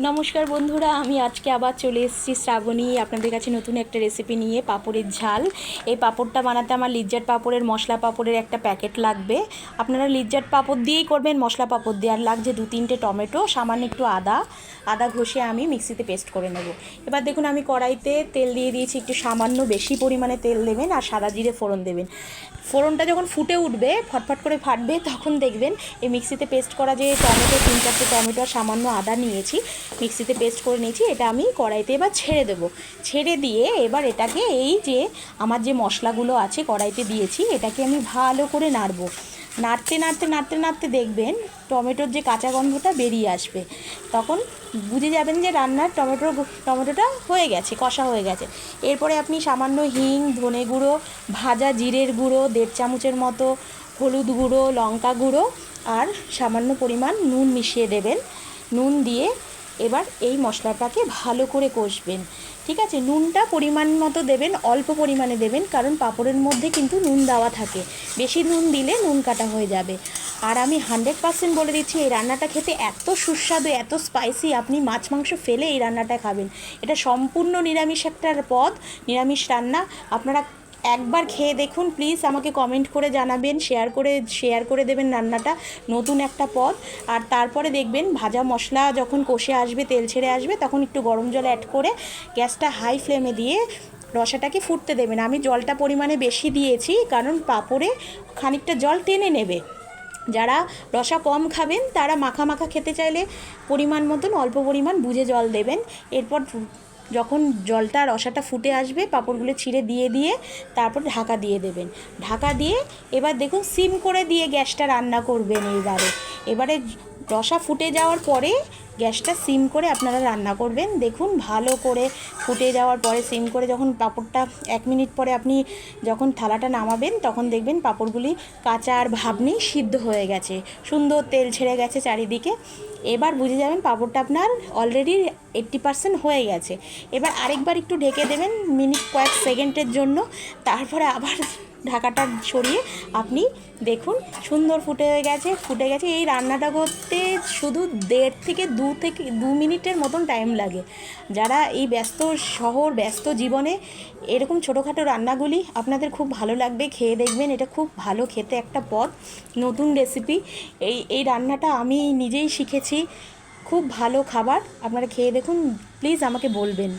নমস্কার বন্ধুরা, আমি আজকে আবার চলে এসেছি শ্রাবণী আপনাদের কাছে নতুন একটা রেসিপি নিয়ে। পাঁপড়ের ঝাল। এই পাঁপড়টা বানাতে আমার লিজ্জাত পাঁপড়ের মশলা পাঁপড়ের একটা প্যাকেট লাগবে। আপনারা লিজ্জাত পাঁপড় দিয়েই করবেন, মশলা পাঁপড় দিয়ে। আর লাগছে 2-3টে টমেটো, সামান্য একটু আদা ঘষে আমি মিক্সিতে পেস্ট করে নেব। এবার দেখুন, আমি কড়াইতে তেল দিয়ে দিয়েছি, একটু সামান্য বেশি পরিমাণে তেল দেবেন আর সাদা জিরে ফোড়ন দেবেন। ফোড়নটা যখন ফুটে উঠবে, ফটফট করে ফাটবে, তখন দেখবেন এই মিক্সিতে পেস্ট করা যে টমেটো, 3-4টে টমেটো আর সামান্য আদা নিয়েছি, মিক্সিতে পেস্ট করে নিয়েছি, এটা আমি কড়াইতে এবার ছেড়ে দেবো। ছেড়ে দিয়ে এবার এটাকে এই যে আমার যে মশলাগুলো আছে কড়াইতে দিয়েছি, এটাকে আমি ভালো করে নাড়বো। নাড়তে নাড়তে নাড়তে নাড়তে দেখবেন টমেটোর যে কাঁচা গন্ধটা বেরিয়ে আসবে। তখন বুঝে যাবেন যে রান্নার টমেটোটা হয়ে গেছে, কষা হয়ে গেছে। এরপরে আপনি সামান্য হিং, ধনে গুঁড়ো, ভাজা জিরের গুঁড়ো 1.5 চামচের মতো, হলুদ গুঁড়ো, লঙ্কা গুঁড়ো আর সামান্য পরিমাণ নুন মিশিয়ে দেবেন। নুন দিয়ে এবার এই মশলাটাকে ভালো করে কষবেন। ঠিক আছে, নুনটা পরিমাণ মতো দেবেন, অল্প পরিমাণে দেবেন, কারণ পাঁপড়ের মধ্যে কিন্তু নুন দেওয়া থাকে। বেশি নুন দিলে নুন কাটা হয়ে যাবে। আর আমি 100% বলে দিচ্ছি, এই রান্নাটা খেতে এত সুস্বাদু, এত স্পাইসি, আপনি মাছ মাংস ফেলে এই রান্নাটা খাবেন। এটা সম্পূর্ণ নিরামিষ একটা পদ, নিরামিষ রান্না। আপনারা একবার খেয়ে দেখুন, প্লিজ আমাকে কমেন্ট করে জানাবেন, শেয়ার করে দেবেন রান্নাটা। নতুন একটা পদ। আর তারপরে দেখবেন ভাজা মশলা যখন কষে আসবে, তেল ছেড়ে আসবে, তখন একটু গরম জল অ্যাড করে গ্যাসটা হাই ফ্লেমে দিয়ে রসাটাকে ফুটতে দেবেন। আমি জলটা পরিমাণে বেশি দিয়েছি, কারণ পাঁপড়ে খানিকটা জল টেনে নেবে। যারা রসা কম খাবেন তারা মাখা মাখা খেতে চাইলে পরিমাণ মতন অল্প পরিমাণ বুঝে জল দেবেন। এরপর যখন রসাটা ফুটে আসবে, পাঁপড়গুলো ছিঁড়ে দিয়ে তারপর ঢাকা দিয়ে দেবেন। ঢাকা দিয়ে এবার দেখুন সিম করে দিয়ে গ্যাসটা রান্না করবেন। এবারে রসা ফুটে যাওয়ার পরে গ্যাসটা সিম করে আপনারা রান্না করবেন। দেখুন ভালো করে ফুটে যাওয়ার পরে সিম করে যখন পাঁপড়টা 1 মিনিট পরে আপনি যখন থালাটা নামাবেন, তখন দেখবেন পাঁপড়গুলি কাঁচা আর ভাব নেই, সিদ্ধ হয়ে গেছে, সুন্দর তেল ছেড়ে গেছে চারিদিকে। এবার বুঝে যাবেন পাঁপড়টা আপনার অলরেডি 80% হয়ে গেছে। এবার আরেকবার একটু ঢেকে দেবেন কয়েক সেকেন্ডের জন্য। তারপরে আবার ঢাকাটা সরিয়ে আপনি দেখুন সুন্দর ফুটে গেছে। এই রান্নাটা করতে শুধু 1.5 থেকে 2 মিনিটের মতন টাইম লাগে। যারা এই ব্যস্ত জীবনে এরকম ছোটোখাটো রান্নাগুলি আপনাদের খুব ভালো লাগবে, খেয়ে দেখবেন। এটা খুব ভালো খেতে একটা পদ, নতুন রেসিপি। এই রান্নাটা আমি নিজেই শিখেছি, খুব ভালো খাবার। আপনারা খেয়ে দেখুন, প্লিজ আমাকে বলবেন।